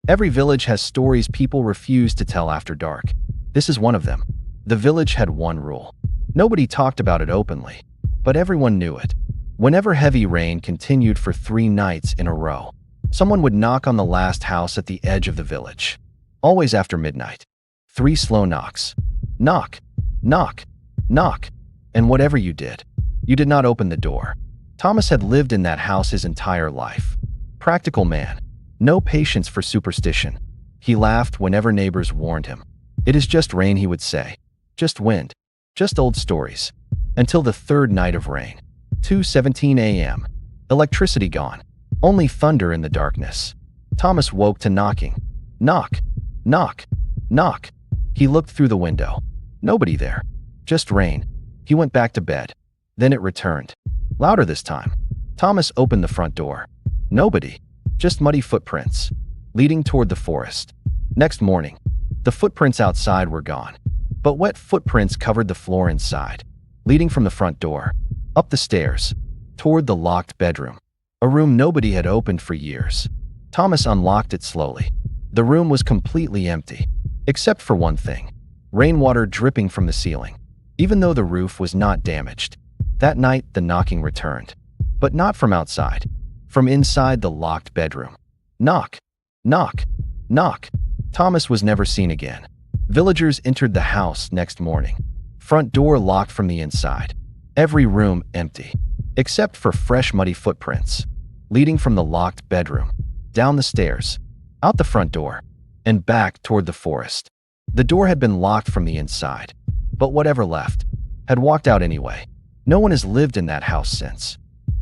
Every village has stories people refuse to tell after dark. This is one of them. The village had one rule. Nobody talked about it openly, but everyone knew it. Whenever heavy rain continued for 3 nights in a row, someone would knock on the last house at the edge of the village. Always after midnight. 3 slow knocks. Knock, knock, knock. And whatever you did not open the door. Thomas had lived in that house his entire life. Practical man. No patience for superstition. He laughed whenever neighbors warned him. It is just rain, he would say. Just wind. Just old stories. Until the 3rd night of rain. 2:17 a.m. Electricity gone. Only thunder in the darkness. Thomas woke to knocking. Knock, knock, knock. He looked through the window. Nobody there. Just rain. He went back to bed. Then it returned. Louder this time. Thomas opened the front door. Nobody. Just muddy footprints. Leading toward the forest. Next morning, the footprints outside were gone. But wet footprints covered the floor inside. Leading from the front door. Up the stairs. Toward the locked bedroom. A room nobody had opened for years. Thomas unlocked it slowly. The room was completely empty. Except for one thing. Rainwater dripping from the ceiling. Even though the roof was not damaged. That night, the knocking returned. But not from outside. From inside the locked bedroom. Knock, knock, knock. Thomas was never seen again. Villagers entered the house next morning. Front door locked from the inside. Every room empty. Except for fresh muddy footprints. Leading from the locked bedroom. Down the stairs. Out the front door. And back toward the forest. The door had been locked from the inside. But whatever left had walked out anyway. No one has lived in that house since.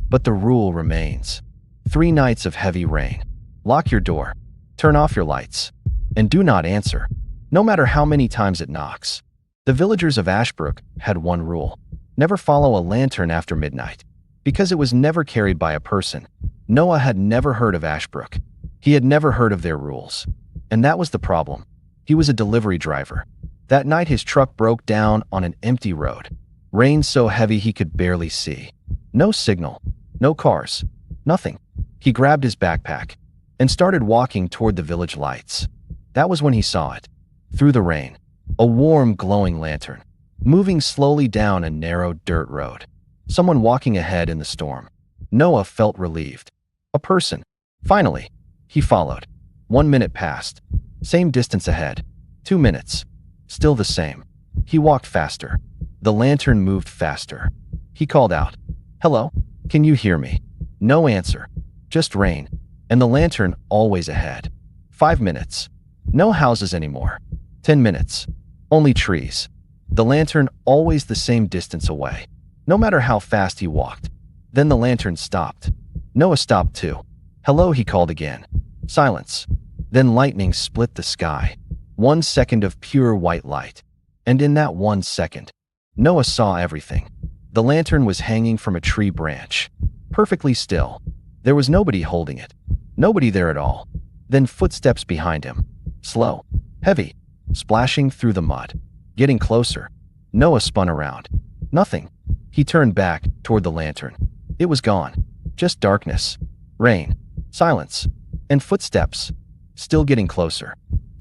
But the rule remains. 3 nights of heavy rain. Lock your door. Turn off your lights. And do not answer, no matter how many times it knocks. The villagers of Ashbrook had one rule. Never follow a lantern after midnight. Because it was never carried by a person. Noah had never heard of Ashbrook. He had never heard of their rules. And that was the problem. He was a delivery driver. That night his truck broke down on an empty road. Rain so heavy he could barely see. No signal. No cars. Nothing. He grabbed his backpack and started walking toward the village lights. That was when he saw it. Through the rain. A warm, glowing lantern. Moving slowly down a narrow dirt road. Someone walking ahead in the storm. Noah felt relieved. A person. Finally. He followed. 1 minute passed. Same distance ahead. 2 minutes. Still the same. He walked faster. The lantern moved faster. He called out. Hello? Can you hear me? No answer. Just rain. And the lantern always ahead. 5 minutes. No houses anymore. 10 minutes. Only trees. The lantern always the same distance away. No matter how fast he walked. Then the lantern stopped. Noah stopped too. Hello, he called again. Silence. Then lightning split the sky. 1 second of pure white light. And in that 1 second, Noah saw everything. The lantern was hanging from a tree branch. Perfectly still. There was nobody holding it. Nobody there at all. Then footsteps behind him. Slow. Heavy. Splashing through the mud. Getting closer. Noah spun around. Nothing. He turned back toward the lantern. It was gone. Just darkness. Rain. Silence. And footsteps. Still getting closer.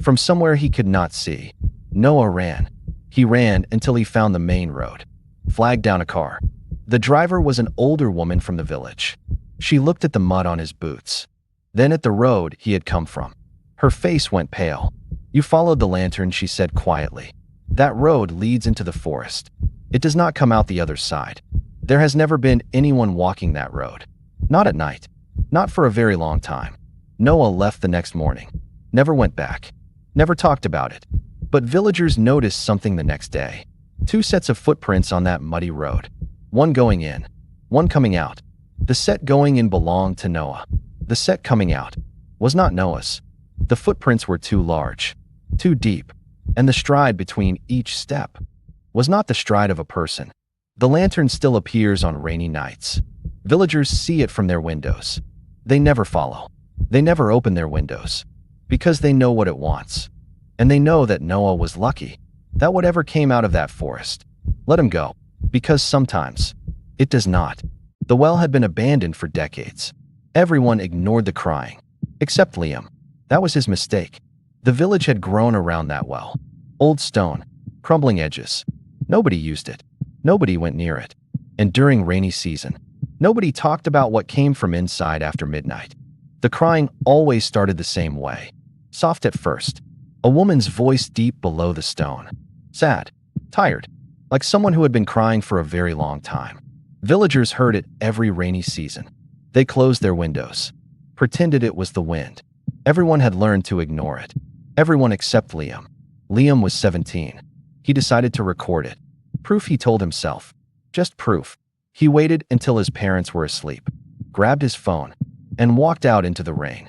From somewhere he could not see. Noah ran. He ran until he found the main road. Flagged down a car. The driver was an older woman from the village. She looked at the mud on his boots. Then at the road he had come from. Her face went pale. You followed the lantern, she said quietly. That road leads into the forest. It does not come out the other side. There has never been anyone walking that road. Not at night. Not for a very long time. Noah left the next morning. Never went back. Never talked about it. But villagers noticed something the next day. 2 sets of footprints on that muddy road. One going in. One coming out. The set going in belonged to Noah. The set coming out was not Noah's. The footprints were too large. Too deep. And the stride between each step was not the stride of a person. The lantern still appears on rainy nights. Villagers see it from their windows. They never follow. They never open their windows. Because they know what it wants. And they know that Noah was lucky that whatever came out of that forest let him go. Because sometimes it does not. The well had been abandoned for decades. Everyone ignored the crying. Except Liam. That was his mistake. The village had grown around that well. Old stone, crumbling edges. Nobody used it. Nobody went near it. And during rainy season, nobody talked about what came from inside after midnight. The crying always started the same way. Soft at first. A woman's voice deep below the stone. Sad. Tired. Like someone who had been crying for a very long time. Villagers heard it every rainy season. They closed their windows. Pretended it was the wind. Everyone had learned to ignore it. Everyone except Liam. Liam was 17. He decided to record it. Proof, he told himself. Just proof. He waited until his parents were asleep, grabbed his phone, and walked out into the rain.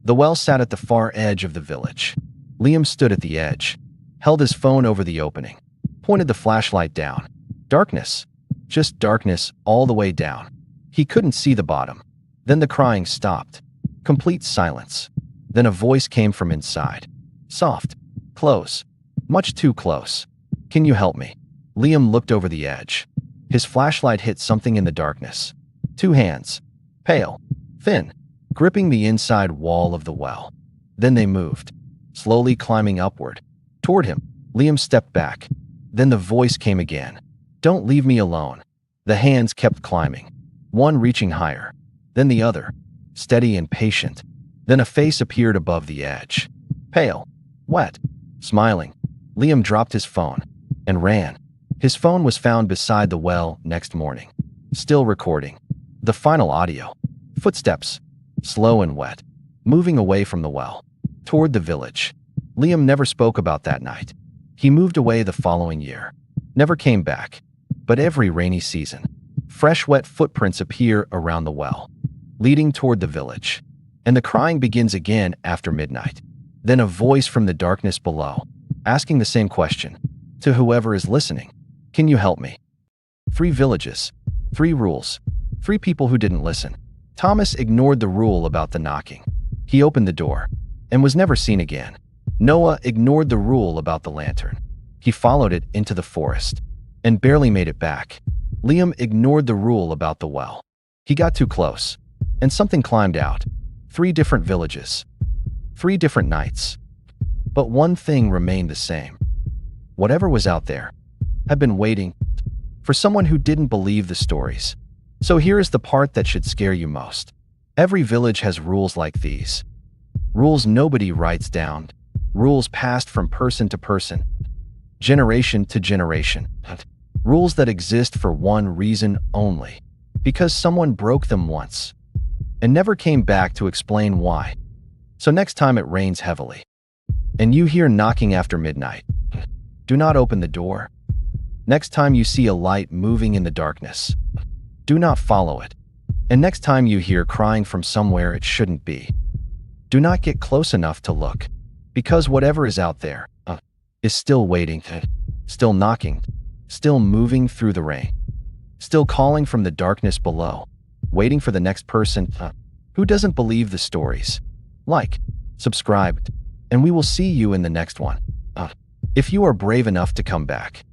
The well sat at the far edge of the village. Liam stood at the edge, held his phone over the opening, pointed the flashlight down. Darkness. Just darkness all the way down. He couldn't see the bottom. Then the crying stopped. Complete silence. Then a voice came from inside. Soft. Close. Much too close. Can you help me? Liam looked over the edge. His flashlight hit something in the darkness. Two hands. Pale. Thin. Gripping the inside wall of the well. Then they moved. Slowly climbing upward. Toward him. Liam stepped back. Then the voice came again. Don't leave me alone. The hands kept climbing. One reaching higher. Then the other. Steady and patient. Then a face appeared above the edge. Pale. Wet. Smiling. Liam dropped his phone and ran. His phone was found beside the well next morning. Still recording. The final audio. Footsteps. Slow and wet. Moving away from the well. Toward the village. Liam never spoke about that night. He moved away the following year. Never came back. But every rainy season, fresh wet footprints appear around the well, leading toward the village. And the crying begins again after midnight. Then a voice from the darkness below, asking the same question. To whoever is listening. Can you help me? 3 villages. 3 rules. 3 people who didn't listen. Thomas ignored the rule about the knocking. He opened the door and was never seen again. Noah ignored the rule about the lantern. He followed it into the forest and barely made it back. Liam ignored the rule about the well. He got too close and something climbed out. 3 different villages. 3 different nights. But one thing remained the same. Whatever was out there had been waiting for someone who didn't believe the stories. So here is the part that should scare you most. Every village has rules like these. Rules nobody writes down. Rules passed from person to person, generation to generation. Rules that exist for one reason only. Because someone broke them once and never came back to explain why. So next time it rains heavily and you hear knocking after midnight, do not open the door. Next time you see a light moving in the darkness, do not follow it. And next time you hear crying from somewhere it shouldn't be, do not get close enough to look. Because whatever is out there is still waiting, still knocking, still moving through the rain, still calling from the darkness below, waiting for the next person who doesn't believe the stories. Like, subscribe, and we will see you in the next one. If you are brave enough to come back.